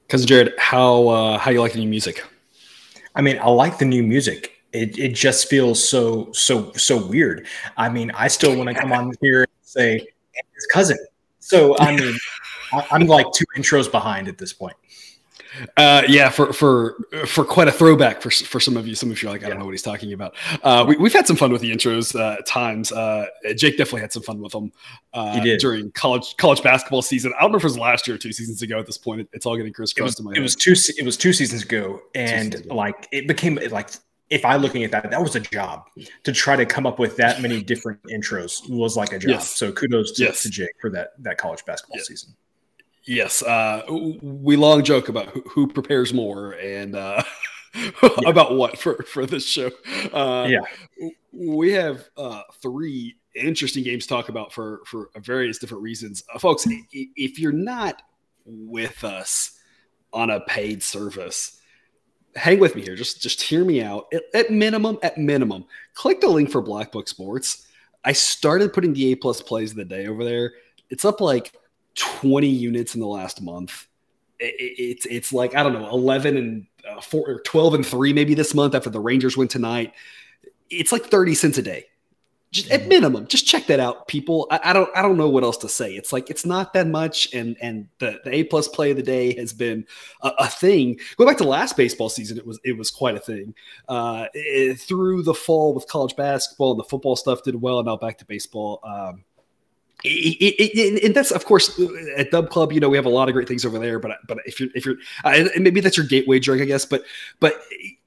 Cousin Jared, how you like the new music? I mean, I like the new music. It just feels so weird. I mean, I still want to come on here and say his cousin. So I mean, I'm like two intros behind at this point. Yeah, for quite a throwback for some of you. Some of you are like, I don't know what he's talking about. We've had some fun with the intros at times. Jake definitely had some fun with them during college basketball season. I don't know if it was last year or 2 seasons ago. At this point, it's all getting crisscrossed in my head. It was 2 seasons ago, and like it became like, if I'm looking at that was a job to try to come up with that many different intros was like a job. Yes. So kudos to Jake for that college basketball season. Yes, we long joke about who prepares more and about what for this show. We have 3 interesting games to talk about for various different reasons. Folks, if you're not with us on a paid service, hang with me here. Just hear me out. At minimum, click the link for Black Book Sports. I started putting the A+ plays of the day over there. It's up like 20 units in the last month. It's like, I don't know, 11 and 4 or 12 and 3 maybe this month after the Rangers win tonight. It's like 30 cents a day. Just at minimum, just check that out, people. I don't know what else to say. It's like, it's not that much, and the A+ play of the day has been a thing. Going back to last baseball season, it was quite a thing. Through the fall with college basketball and the football stuff did well, and now back to baseball. And that's, of course, at Dub Club, we have a lot of great things over there. But if you're and maybe that's your gateway drug, I guess. But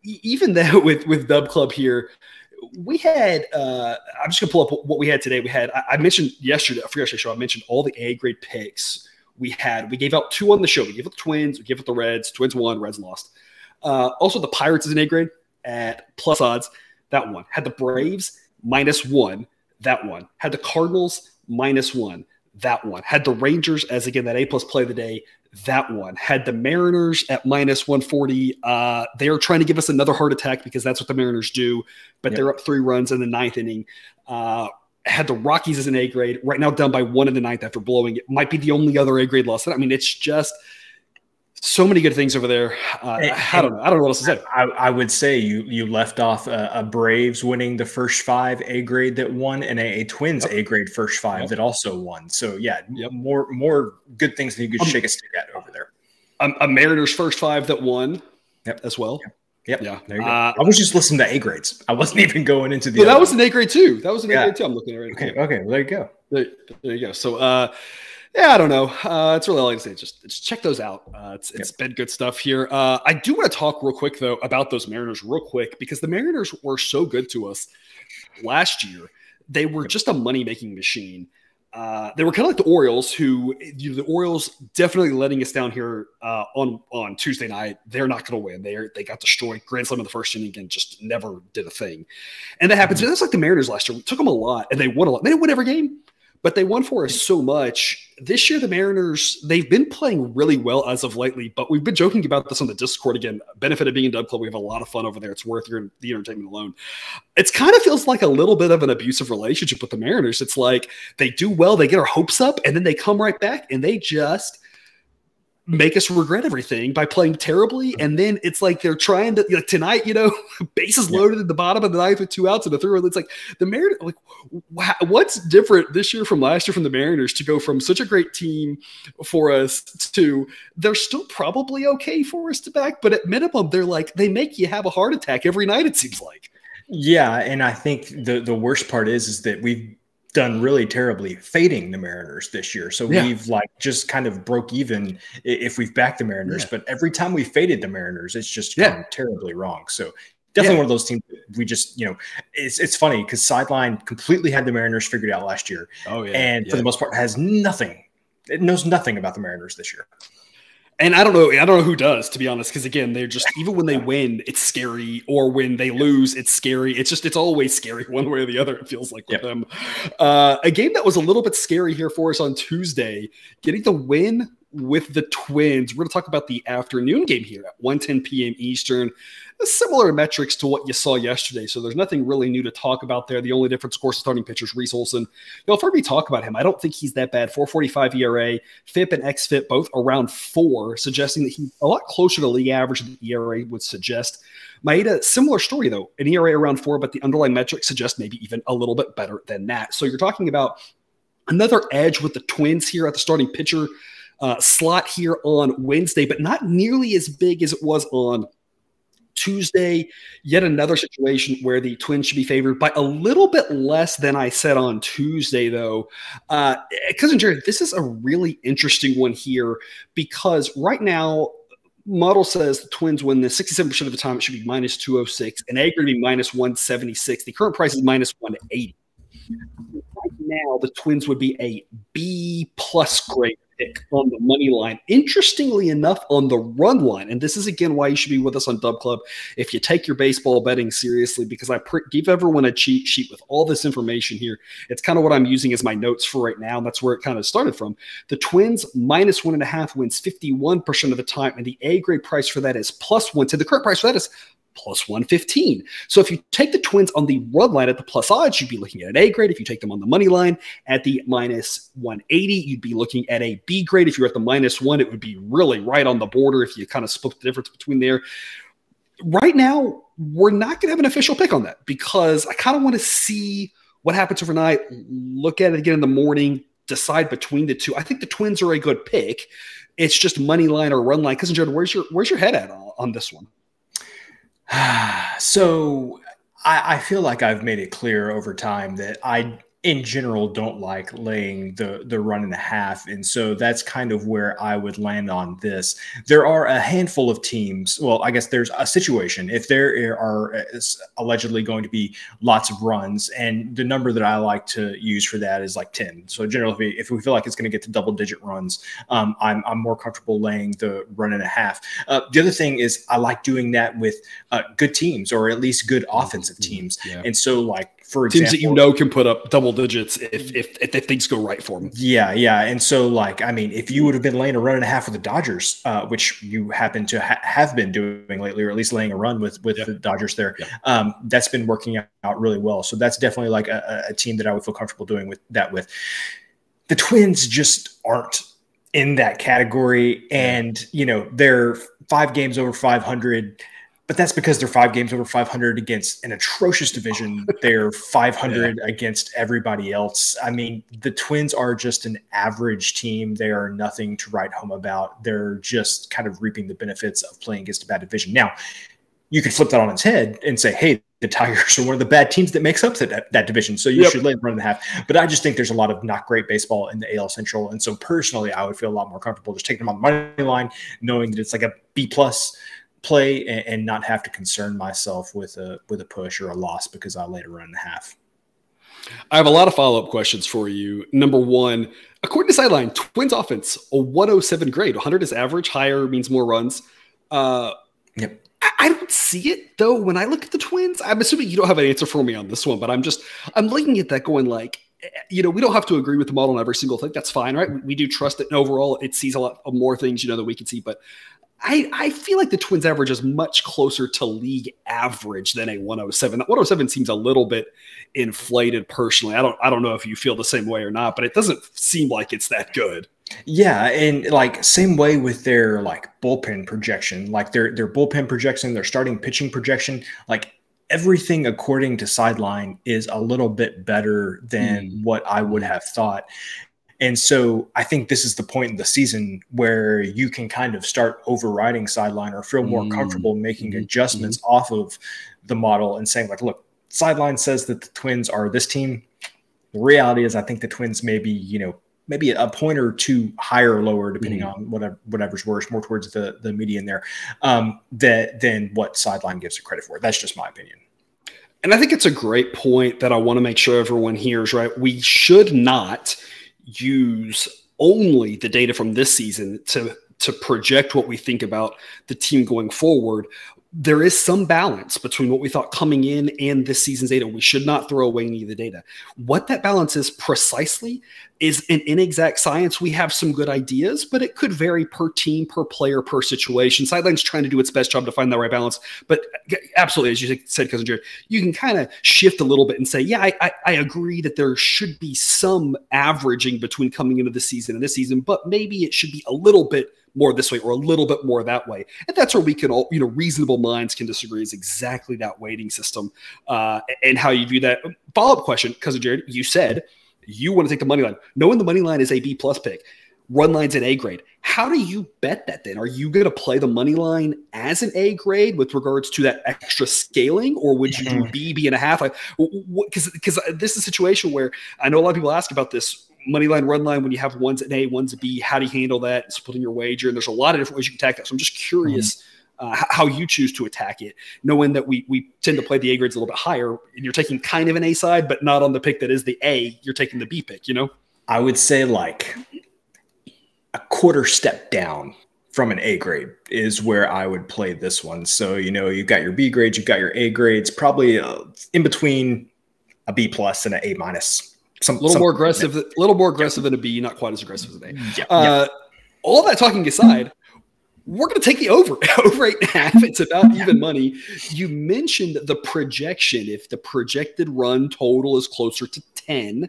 even that with Dub Club here, we had. I'm just gonna pull up what we had today. I mentioned yesterday. I forgot to show. I mentioned all the A grade picks we had. We gave out 2 on the show. We gave it the Twins. We gave it the Reds. Twins won. Reds lost. Also, the Pirates is an A grade at plus odds. That one had the Braves -1. That one had the Cardinals -1. That one had the Rangers as, again, that A+ play of the day. That one had the Mariners at -140. They are trying to give us another heart attack because that's what the Mariners do, but they're up 3 runs in the 9th inning. Had the Rockies as an A grade, right now down by 1 in the 9th after blowing. It might be the only other A grade loss. I mean, it's just so many good things over there. I don't know what else to say. I would say you left off a Braves winning the first 5 A grade that won, and a Twins A grade first 5 that also won. So more good things that you could shake a stick at over there. A Mariners first 5 that won as well. Yep. Yeah. There you go. I was just listening to A grades. I wasn't even going into the. Well, that was an A grade too. That was an A grade too. I'm looking at it right now. Okay. Well, there you go. There you go. So. Yeah, I don't know. It's really all I can say. Just check those out. It's been good stuff here. I do want to talk real quick, though, about those Mariners real quick, because the Mariners were so good to us last year. They were just a money-making machine. They were kind of like the Orioles, the Orioles definitely letting us down here on Tuesday night. They're not going to win. They got destroyed. Grand slam in the first inning and just never did a thing. And that happens. That's like the Mariners last year. We took them a lot, and they won a lot. They didn't win every game, but they won for us so much. This year, the Mariners, they've been playing really well as of lately, but we've been joking about this on the Discord again. Benefit of being in Dub Club, we have a lot of fun over there. It's worth the entertainment alone. It kind of feels like a little bit of an abusive relationship with the Mariners. It's like they do well, they get our hopes up, and then they come right back, and they just make us regret everything by playing terribly. And then it's like they're trying to, like tonight, bases loaded at the bottom of the 9th with 2 outs and a 3-run. It's like the Mariners, like, what's different this year from last year from the Mariners to go from such a great team for us to they're still probably okay for us to back, but at minimum, they're like, they make you have a heart attack every night, it seems like. Yeah. And I think the worst part is that we've done really terribly fading the Mariners this year. So we've just kind of broke even if we've backed the Mariners, but every time we faded the Mariners, it's just gone terribly wrong. So definitely one of those teams that we just, it's funny because Sideline completely had the Mariners figured out last year. Oh yeah. And for the most part it knows nothing about the Mariners this year. And I don't know who does, to be honest, because again, they're just, even when they win, it's scary, or when they lose, it's scary. It's always scary one way or the other, it feels like with them. A game that was a little bit scary here for us on Tuesday, getting the win with the Twins. We're going to talk about the afternoon game here at 1:10 p.m. Eastern. Similar metrics to what you saw yesterday, so there's nothing really new to talk about there. The only difference, of course, starting pitchers Reese Olson. You'll heard me talk about him. I don't think he's that bad. 4.45 ERA, FIP and xFIP both around 4, suggesting that he's a lot closer to league average than the ERA would suggest. Maeda, similar story though, an ERA around 4, but the underlying metrics suggest maybe even a little bit better than that. So you're talking about another edge with the Twins here at the starting pitcher slot here on Wednesday, but not nearly as big as it was on Tuesday. Yet another situation where the Twins should be favored by a little bit less than I said on Tuesday, though. Cousin Jared, this is a really interesting one here because right now, model says the Twins win this 67% of the time. It should be minus 206, and A grade to be minus 176. The current price is minus 180. Right now, the Twins would be a B+ grade pick on the money line. Interestingly enough, on the run line, and this is again why you should be with us on Dub Club if you take your baseball betting seriously, because I give everyone a cheat sheet with all this information here. It's kind of what I'm using as my notes for right now. And that's where it kind of started from. The Twins minus 1.5 wins 51% of the time, and the A grade price for that is +110. The current price for that is plus 115. So if you take the Twins on the run line at the plus odds, you'd be looking at an A grade. If you take them on the money line at the minus 180, you'd be looking at a B grade. If you're at the -1, it would be really right on the border if you kind of split the difference between there. Right now, we're not going to have an official pick on that because I kind of want to see what happens overnight, look at it again in the morning, decide between the two. I think the Twins are a good pick. It's just money line or run line. Cousin Jordan, where's your head at on this one? So I feel like I've made it clear over time that I, in general, don't like laying the 1.5. And so that's kind of where I would land on this. There are a handful of teams. Well, I guess there's a situation. If there are allegedly going to be lots of runs, and the number that I like to use for that is like 10. So generally, if we feel like it's going to get to double-digit runs, I'm more comfortable laying the 1.5. The other thing is I like doing that with good teams, or at least good offensive teams. Yeah. And so, like, for example, teams that you know can put up double digits if things go right for them. Yeah. And so, like, I mean, if you would have been laying a 1.5 with the Dodgers, which you happen to have been doing lately, or at least laying a run with the Dodgers there, that's been working out really well. So that's definitely like a team that I would feel comfortable doing with that with. The Twins just aren't in that category. And, you know, they're 5 games over 500. But that's because they're 5 games over 500 against an atrocious division. They're 500 against everybody else. I mean, the Twins are just an average team. They are nothing to write home about. They're just kind of reaping the benefits of playing against a bad division. Now, you could flip that on its head and say, hey, the Tigers are one of the bad teams that makes up that division. So you should lay 1.5. But I just think there's a lot of not great baseball in the AL Central. And so personally, I would feel a lot more comfortable just taking them on the money line, knowing that it's like a B+ play and not have to concern myself with a push or a loss because I laid a 1.5. I have a lot of follow-up questions for you. Number one, according to Sideline, Twins offense, a 107 grade. 100 is average. Higher means more runs. Yep. I don't see it, though. When I look at the Twins, I'm assuming you don't have an answer for me on this one, but I'm looking at that going like, you know, we don't have to agree with the model on every single thing. That's fine, right? We do trust it. And overall, it sees a lot of more things, you know, that we can see. But I feel like the Twins average is much closer to league average than a 107. That 107 seems a little bit inflated personally. I don't know if you feel the same way or not, but it doesn't seem like it's that good. Yeah, and like same way with their like bullpen projection, like their bullpen projection, their starting pitching projection, like everything according to Sideline is a little bit better than what I would have thought. And so I think this is the point in the season where you can kind of start overriding Sideline or feel more comfortable making adjustments off of the model and saying like, look, Sideline says that the Twins are this team. The reality is I think the Twins maybe a point or two higher or lower, depending on whatever's worse, more towards the median there, than what Sideline gives it credit for. That's just my opinion. And I think it's a great point that I want to make sure everyone hears, right? We should not use only the data from this season to project what we think about the team going forward. there is some balance between what we thought coming in and this season's data. We should not throw away any of the data. What that balance is precisely is an inexact science. We have some good ideas, but it could vary per team, per player, per situation. Sideline's trying to do its best job to find that right balance. But absolutely, as you said, Cousin Jared, you can kind of shift a little bit and say, yeah, I agree that there should be some averaging between coming into the season and this season, but maybe it should be a little bit more this way or a little bit more that way. And that's where we can all, reasonable minds can disagree, is exactly that weighting system and how you view that. Follow-up question, Cousin Jared, you said you want to take the money line. Knowing the money line is a B+ pick, run line's an A grade. How do you bet that then? Are you going to play the money line as an A grade with regards to that extra scaling, or would you do B and a half? Because this is a situation where I know a lot of people ask about this money line, run line, when you have one's an A, one's a B. How do you handle that? Splitting your wager. And there's a lot of different ways you can attack that. So I'm just curious how you choose to attack it, knowing that we tend to play the A grades a little bit higher, and you're taking kind of an A side, but not on the pick that is the A. You're taking the B pick, I would say like a quarter step down from an A grade is where I would play this one. So, you've got your B grades, you've got your A grades, probably in between a B+ and an A-. A little more aggressive than a B, not quite as aggressive as an A. Yeah. All that talking aside, we're going to take the over 8.5. It's about even money. You mentioned the projection. If the projected run total is closer to 10,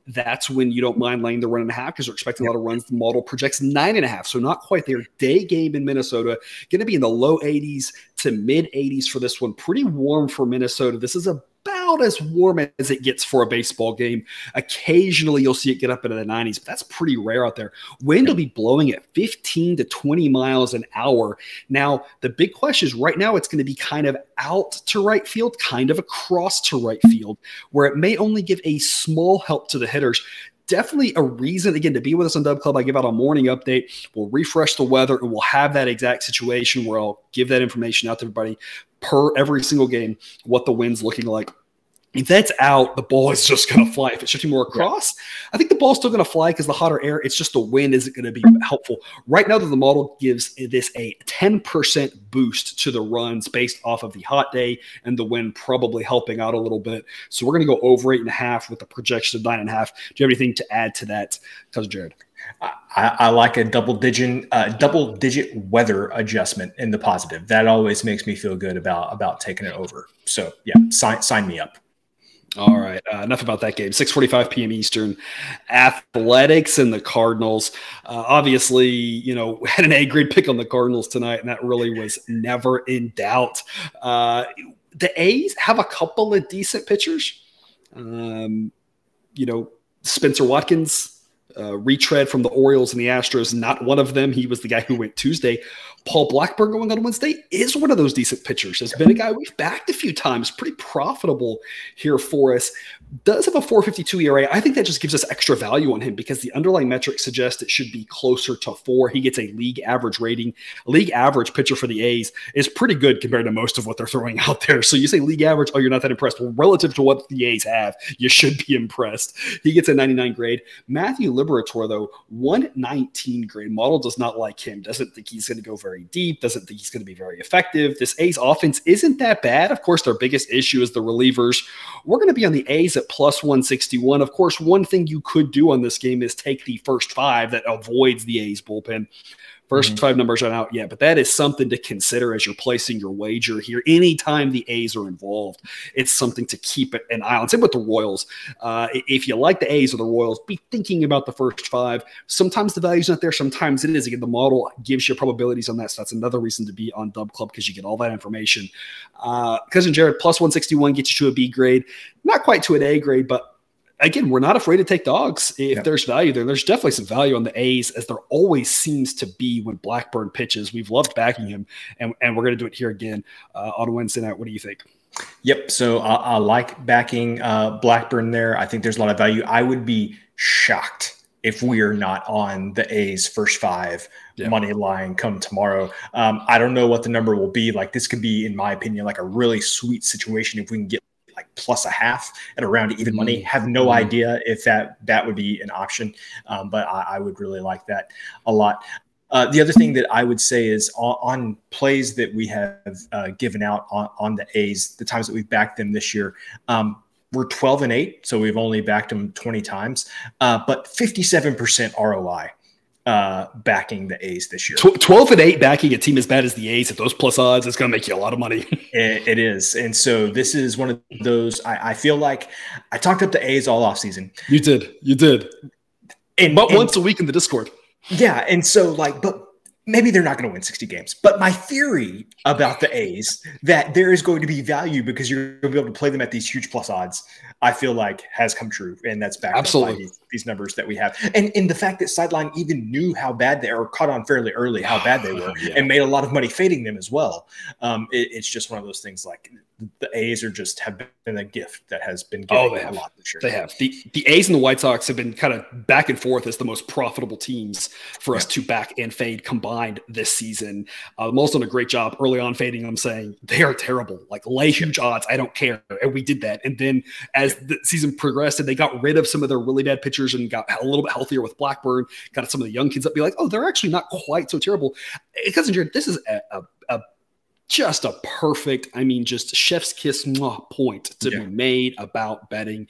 that's when you don't mind laying the 1.5 because we're expecting a lot of runs. The model projects 9.5, so not quite there. Day game in Minnesota, going to be in the low 80s to mid 80s for this one. Pretty warm for Minnesota. This is about as warm as it gets for a baseball game. Occasionally you'll see it get up into the 90s, but that's pretty rare out there. Wind will be blowing at 15 to 20 miles an hour. Now, the big question is right now it's going to be kind of out to right field, kind of across to right field, where it may only give a small help to the hitters. Definitely a reason, again, to be with us on Dub Club. I give out a morning update. We'll refresh the weather, and we'll have that exact situation where I'll give that information out to everybody per every single game, what the wind's looking like. If that's out, the ball is just going to fly. If it's shifting more across, I think the ball's still going to fly because the hotter air, it's just the wind isn't going to be helpful. Right now, the model gives this a 10% boost to the runs based off of the hot day and the wind probably helping out a little bit. So we're going to go over 8.5 with a projection of 9.5. Do you have anything to add to that, Cousin Jared? I like a double-digit weather adjustment in the positive. That always makes me feel good about taking it over. So, yeah, sign me up. All right. Enough about that game. 6:45 p.m. Eastern. Athletics and the Cardinals. Obviously, had an A grade pick on the Cardinals tonight, and that really was never in doubt. The A's have a couple of decent pitchers. Spencer Watkins, retread from the Orioles and the Astros, not one of them. He was the guy who went Tuesday. Paul Blackburn going on Wednesday is one of those decent pitchers. Has been a guy we've backed a few times, pretty profitable here for us. Does have a 4.52 ERA. I think that just gives us extra value on him because the underlying metrics suggest it should be closer to 4. He gets a league average rating. A league average pitcher for the A's is pretty good compared to most of what they're throwing out there. So you say league average, oh, you're not that impressed. Well, relative to what the A's have, you should be impressed. He gets a 99 grade. Matthew Liberatore, though, 119 grade. Model does not like him. Doesn't think he's going to go very deep. Doesn't think he's going to be very effective. This A's offense isn't that bad. Of course, their biggest issue is the relievers. We're going to be on the A's at plus 161. Of course, one thing you could do on this game is take the first 5 that avoids the A's bullpen. First 5 numbers aren't out yet, but that is something to consider as you're placing your wager here. Anytime the A's are involved, it's something to keep an eye on. Same with the Royals. If you like the A's or the Royals, be thinking about the first 5. Sometimes the value's not there. Sometimes it is. Again, the model gives you probabilities on that. So that's another reason to be on Dub Club because you get all that information. Cousin Jared, plus 161 gets you to a B grade. Not quite to an A grade, but again, we're not afraid to take dogs if there's value there. There's definitely some value on the A's, as there always seems to be when Blackburn pitches. We've loved backing him, and we're going to do it here again on Wednesday night. What do you think? Yep. So I like backing Blackburn there. I think there's a lot of value. I would be shocked if we are not on the A's first 5 money line come tomorrow. I don't know what the number will be. Like, this could be, in my opinion, like a really sweet situation if we can get like plus 0.5 at around even money. Have no idea if that would be an option, but I would really like that a lot. The other thing that I would say is on plays that we have given out on the A's, the times that we've backed them this year, we're 12-8, so we've only backed them 20 times, but 57% ROI backing the A's this year. 12-8 backing a team as bad as the A's at those plus odds is going to make you a lot of money. It is. And so this is one of those, I feel like I talked up the A's all off season. You did. But once a week in the Discord. Yeah. And so but maybe they're not going to win 60 games. But my theory about the A's, that there is going to be value because you're going to be able to play them at these huge plus odds, I feel like has come true. And that's backed up by these numbers that we have. And in the fact that Sideline even knew how bad they were, caught on fairly early how bad they were, and made a lot of money fading them as well. It's just one of those things, like the A's have been a gift that has been given a lot this year. They have. The A's and the White Sox have been kind of back and forth as the most profitable teams for us to back and fade combined this season. Mo's done a great job early on fading them, saying they are terrible. Like, lay huge odds. I don't care. And we did that. And then as the season progressed and they got rid of some of their really bad pitchers and got a little bit healthier with Blackburn, got some of the young kids up, be like, oh, they're actually not quite so terrible. Cousin Jared, this is just a perfect, just chef's kiss point to be made about betting.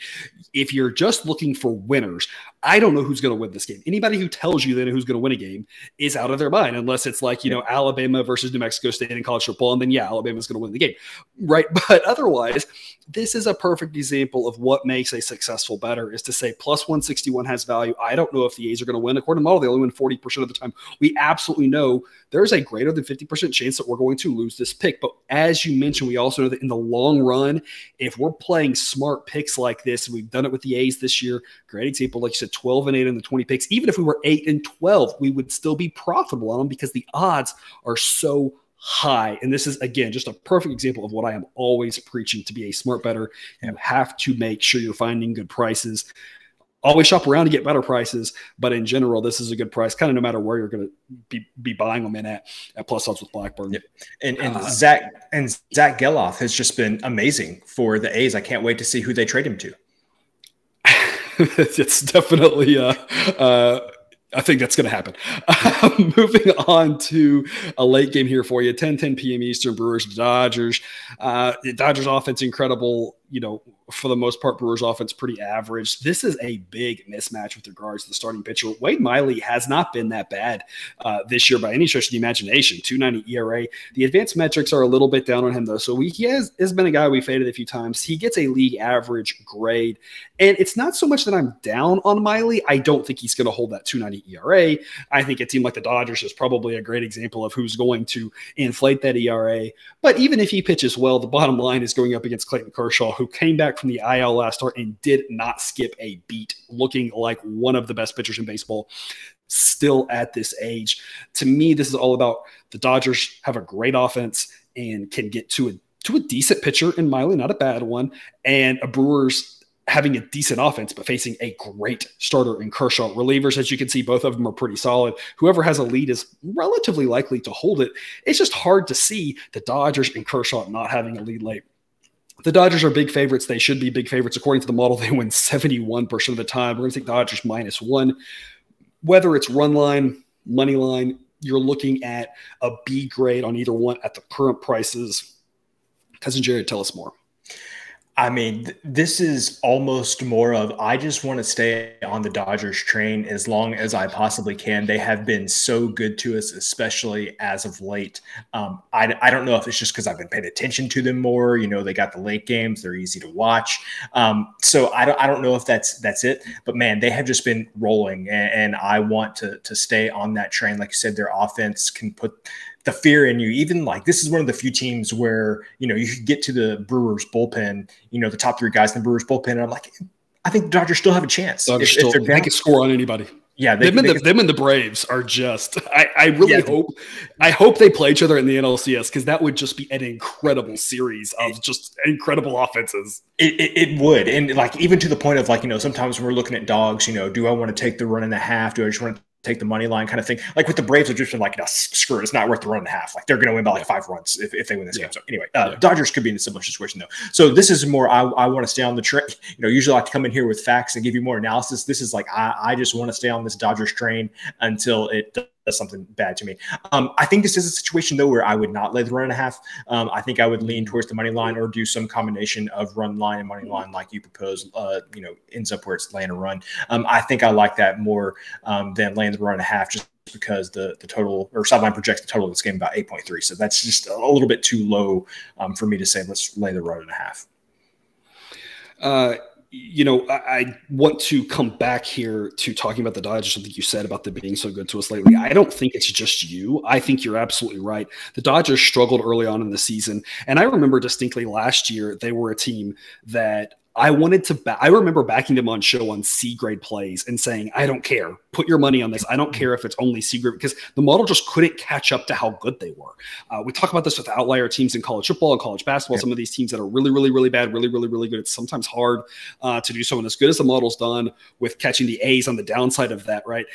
If you're just looking for winners, I don't know who's going to win this game. Anybody who tells you they know who's going to win a game is out of their mind, unless it's like, Alabama versus New Mexico State in college football. And then, Alabama's going to win the game, right? But otherwise, this is a perfect example of what makes a successful bettor, is to say plus 161 has value. I don't know if the A's are going to win. According to the model, they only win 40% of the time. We absolutely know there's a greater than 50% chance that we're going to lose this pick. But as you mentioned, we also know that in the long run, if we're playing smart picks like this, and we've done it with the A's this year, great example, like you said, 12-8 in the 20 picks. Even if we were 8-12, we would still be profitable on them because the odds are so high. And this is, again, just a perfect example of what I am always preaching. To be a smart bettor, you have to make sure you're finding good prices. Always shop around to get better prices, but in general, this is a good price, kind of no matter where you're going to be buying them in at plus odds with Blackburn. Yep. And Zach Geloff has just been amazing for the A's. I can't wait to see who they trade him to. It's definitely I think that's going to happen. Moving on to a late game here for you, 10 p.m. Eastern, Brewers, Dodgers. The Dodgers offense, incredible. For the most part, Brewers offense pretty average. This is a big mismatch with regards to the starting pitcher. Wade Miley has not been that bad this year by any stretch of the imagination. 2.90 ERA. The advanced metrics are a little bit down on him, though. So he has been a guy we faded a few times. He gets a league average grade. And it's not so much that I'm down on Miley. I don't think he's going to hold that 2.90 ERA. I think a team like the Dodgers is probably a great example of who's going to inflate that ERA. But even if he pitches well, the bottom line is going up against Clayton Kershaw, who came back from the IL last start and did not skip a beat, looking like one of the best pitchers in baseball still at this age. To me, this is all about the Dodgers have a great offense and can get to a decent pitcher in Miley, not a bad one, and a Brewers having a decent offense, but facing a great starter in Kershaw. Relievers, as you can see, both of them are pretty solid. Whoever has a lead is relatively likely to hold it. It's just hard to see the Dodgers and Kershaw not having a lead late. The Dodgers are big favorites. They should be big favorites. According to the model, they win 71% of the time. We're going to take Dodgers -1. Whether it's run line, money line, you're looking at a B grade on either one at the current prices. Cousin Jared, tell us more. This is almost more of, I just want to stay on the Dodgers train as long as I possibly can. They have been so good to us, especially as of late. I don't know if it's just because I've been paying attention to them more. They got the late games. They're easy to watch. So I don't know if that's it. But, man, they have just been rolling, and I want to stay on that train. Like you said, their offense can put the fear in you. Even like, this is one of the few teams where, you could get to the Brewers bullpen, the top three guys in the Brewers bullpen. And I'm like, I think the Dodgers still have a chance. They can score on anybody. Yeah. Them and the Braves are just, I really hope they play each other in the NLCS, because that would just be an incredible series of just incredible offenses. It would. And like, even to the point of like, sometimes when we're looking at dogs, do I want to take the 1.5? Do I just want to take the money line kind of thing? Like with the Braves, have just been like, no, screw it, it's not worth the 1.5. Like they're going to win by like 5 runs if they win this game. So anyway, Dodgers could be in a similar situation though. So this is more, I want to stay on the train. Usually I like to come in here with facts and give you more analysis. This is like, I just want to stay on this Dodgers train until it does something bad to me. I think this is a situation though where I would not lay the 1.5. I think I would lean towards the money line or do some combination of run line and money line like you propose. Ends up where it's laying a run. I think I like that more than laying the 1.5, just because the total or sideline projects the total of this game about 8.3. So that's just a little bit too low for me to say let's lay the 1.5. I want to come back here to talking about the Dodgers, something you said about them being so good to us lately. I don't think it's just you. I think you're absolutely right. The Dodgers struggled early on in the season. And I remember distinctly last year, they were a team that I wanted to I remember backing them on show on C grade plays and saying, I don't care. Put your money on this. I don't care if it's only C grade, because the model just couldn't catch up to how good they were. We talk about this with outlier teams in college football and college basketball. Some of these teams that are really, really, really bad, really, really, really good. It's sometimes hard to do so. And as good as the model's done with catching the A's on the downside of that, right?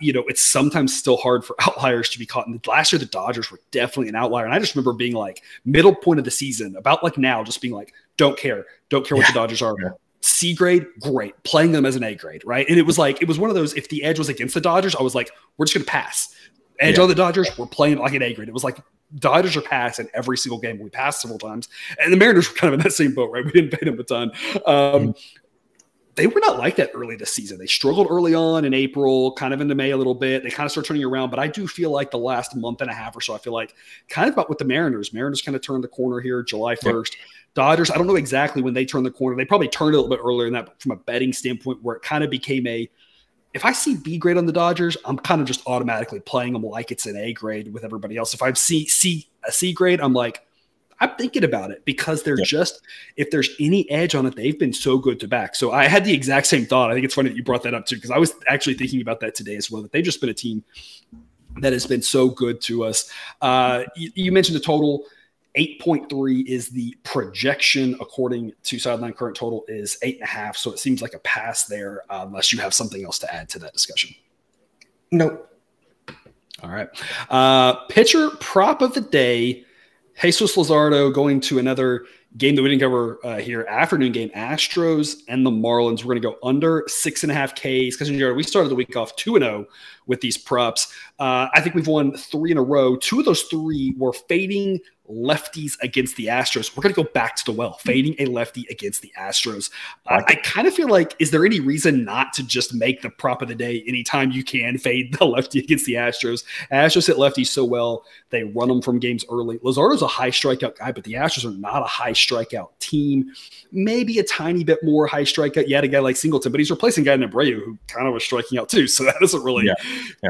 It's sometimes still hard for outliers to be caught. And last year, the Dodgers were definitely an outlier. And I just remember being like middle point of the season, about like now, just being like, don't care what the Dodgers are. Yeah. C grade, great. Playing them as an A grade, right? And it was one of those, if the edge was against the Dodgers, I was like, we're just going to pass. Edge on the Dodgers, we're playing like an A grade. It was like Dodgers are passing every single game. We passed several times. And the Mariners were kind of in that same boat, right? We didn't pay them a ton. They were not like that early this season. They struggled early on in April, kind of into May a little bit. They kind of start turning around, but I do feel like the last month and a half or so, I feel like kind of about with the Mariners. Mariners kind of turned the corner here July 1st. Yep. Dodgers, I don't know exactly when they turned the corner. They probably turned a little bit earlier than that, but from a betting standpoint, where it kind of became if I see B grade on the Dodgers, I'm kind of just automatically playing them like it's an A grade with everybody else. If I see a C grade, I'm thinking about it, because they're just, if there's any edge on it, they've been so good to back. So I had the exact same thought. I think it's funny that you brought that up too, because I was actually thinking about that today as well, that they've just been a team that has been so good to us. You mentioned the total. 8.3 is the projection, according to Sideline. Current total is 8.5. So it seems like a pass there, unless you have something else to add to that discussion. Nope. All right. Pitcher prop of the day, Jesus Luzardo, going to another game that we didn't cover here, afternoon game, Astros and the Marlins. We're going to go under 6.5 Ks. Because we started the week off 2-0 with these props. I think we've won 3 in a row. 2 of those 3 were fading lefties against the Astros. We're going to go back to the well, fading a lefty against the Astros. I kind of feel like, is there any reason not to just make the prop of the day anytime you can fade the lefty against the Astros? Astros hit lefties so well. They run them from games early. Luzardo's a high strikeout guy, but the Astros are not a high strikeout team. Maybe a tiny bit more high strikeout. You had a guy like Singleton, but he's replacing a guy in Abreu who kind of was striking out too. So that doesn't really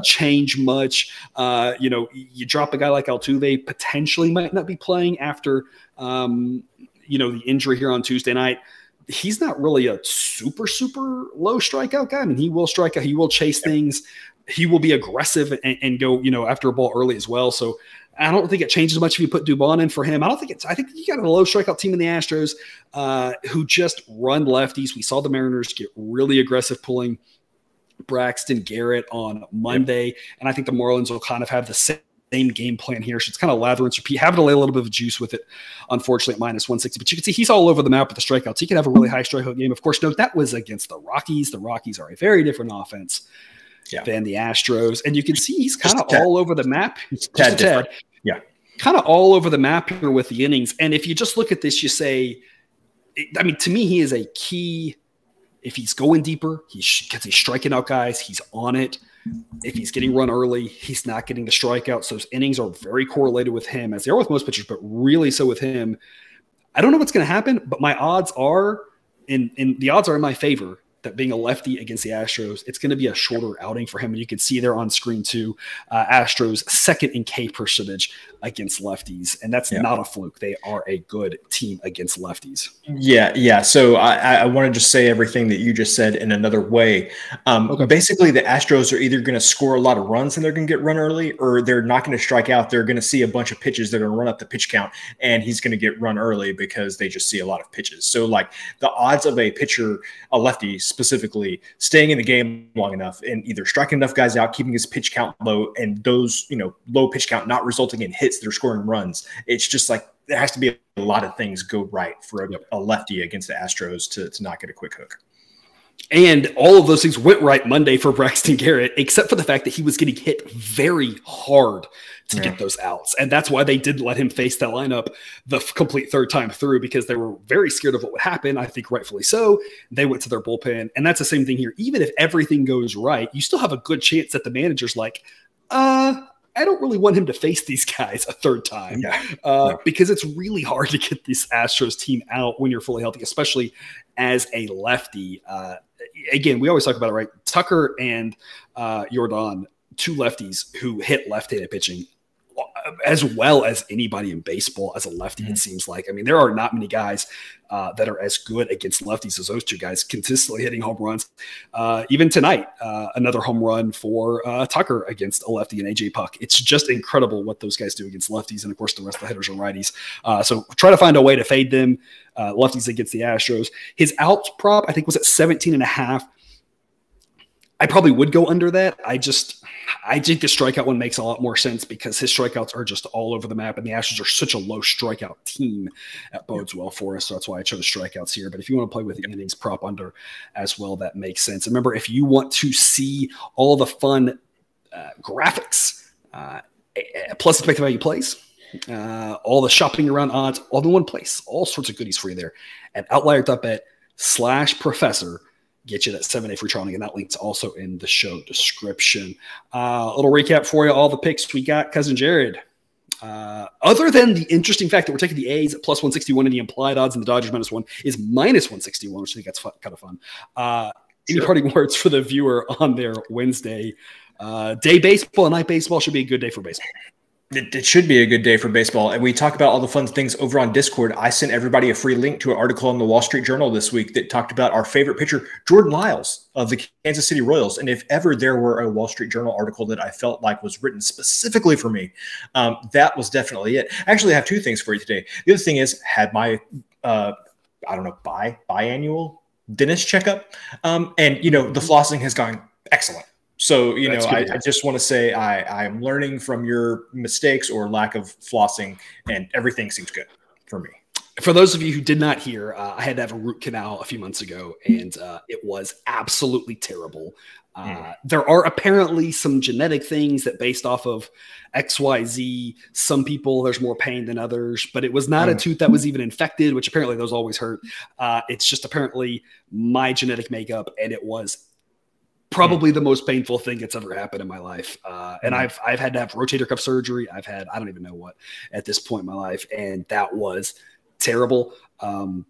change much. You drop a guy like Altuve, potentially might not be playing after the injury here on Tuesday night. He's not really a super low strikeout guy. I mean, he will strike out, he will chase things, he will be aggressive and go after a ball early as well. So I don't think it changes much if you put Dubon in for him. I think you got a low strikeout team in the Astros who just run lefties. We saw the Mariners get really aggressive pulling Braxton Garrett on Monday, and I think the Marlins will kind of have the same game plan here. So it's kind of lather and repeat. Having to lay a little bit of juice with it, unfortunately, at -160. But you can see he's all over the map with the strikeouts. He can have a really high strikeout game. Of course, note that was against the Rockies. The Rockies are a very different offense than the Astros. And you can see he's kind of all over the map. Just a tad. Yeah. Kind of all over the map here with the innings. And if you just look at this, you say, to me, he is a key. If he's going deeper, because he's striking out guys, he's on it. If he's getting run early, he's not getting the strikeouts. Those innings are very correlated with him, as they are with most pitchers, but really so with him. I don't know what's going to happen, but my odds are, the odds are in my favor, that being a lefty against the Astros, it's going to be a shorter outing for him. And you can see there on screen too, Astros second in K percentage against lefties. And that's not a fluke. They are a good team against lefties. Yeah. So I want to just say everything that you just said in another way. Basically, the Astros are either going to score a lot of runs and they're going to get run early, or they're not going to strike out. They're going to see a bunch of pitches. They're going to run up the pitch count, and he's going to get run early because they just see a lot of pitches. So like the odds of a pitcher, a lefty specifically, staying in the game long enough and either striking enough guys out, keeping his pitch count low, and those, low pitch count not resulting in hits that are scoring runs. It's just like there has to be a lot of things go right for a lefty against the Astros to not get a quick hook. And all of those things went right Monday for Braxton Garrett, except for the fact that he was getting hit very hard to get those outs. And that's why they didn't let him face that lineup the complete third time through, because they were very scared of what would happen. I think rightfully so. They went to their bullpen. And that's the same thing here. Even if everything goes right, you still have a good chance that the manager's like, I don't really want him to face these guys a third time because it's really hard to get this Astros team out when you're fully healthy, especially as a lefty. Again, we always talk about it, right? Tucker and Jordan, two lefties who hit left-handed pitching as well as anybody in baseball as a lefty, it seems like. I mean, there are not many guys that are as good against lefties as those two guys, consistently hitting home runs. Even tonight, another home run for Tucker against a lefty and AJ Puck. It's just incredible what those guys do against lefties. And of course, the rest of the hitters are righties. So try to find a way to fade them. Lefties against the Astros. His outs prop, I think, was at 17.5. I probably would go under that. I think the strikeout one makes a lot more sense because his strikeouts are just all over the map, and the Astros are such a low strikeout team that bodes well for us. So that's why I chose strikeouts here. But if you want to play with the innings prop under as well, that makes sense. And remember, if you want to see all the fun graphics, plus expected value plays, all the shopping around odds, all in one place, all sorts of goodies for you there at Outlier.bet/professor. Get you that 7-day free trial. And that link's also in the show description. A little recap for you. All the picks we got. Cousin Jared. Other than the interesting fact that we're taking the A's at plus 161 and the implied odds and the Dodgers -1 is minus 161, which I think that's kind of fun. Any parting words for the viewer on their Wednesday? Day baseball and night baseball should be a good day for baseball. It should be a good day for baseball. And we talk about all the fun things over on Discord. I sent everybody a free link to an article in the Wall Street Journal this week that talked about our favorite pitcher, Jordan Lyles of the Kansas City Royals. And if ever there were a Wall Street Journal article that I felt like was written specifically for me, that was definitely it. Actually, I have two things for you today. The other thing is, had my, biannual dentist checkup. And, the flossing has gone excellent. So, I just want to say I'm learning from your mistakes or lack of flossing, and everything seems good for me. For those of you who did not hear, I had to have a root canal a few months ago, and it was absolutely terrible. There are apparently some genetic things that based off of XYZ, some people, there's more pain than others, but it was not a tooth that was even infected, which apparently those always hurt. It's just apparently my genetic makeup, and it was probably the most painful thing that's ever happened in my life. And I've had to have rotator cuff surgery. I've had, I don't even know what at this point in my life. And that was terrible.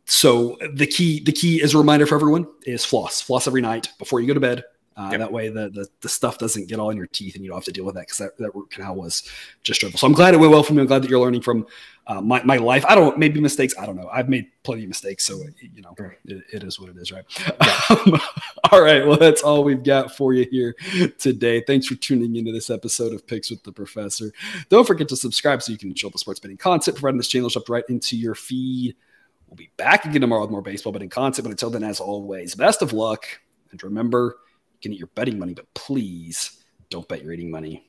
So the key as a reminder for everyone is floss every night before you go to bed. That way the stuff doesn't get all in your teeth and you don't have to deal with that, because that root canal was just dreadful. So I'm glad it went well for me. I'm glad that you're learning from my life. I don't, maybe mistakes. I don't know. I've made plenty of mistakes. So, it is what it is, right? All right. Well, that's all we've got for you here today. Thanks for tuning into this episode of Picks with the Professor. Don't forget to subscribe so you can enjoy the sports betting content providing this channel shoved right into your feed. We'll be back again tomorrow with more baseball betting content. But until then, as always, best of luck. And remember, you can eat your betting money, but please don't bet your eating money.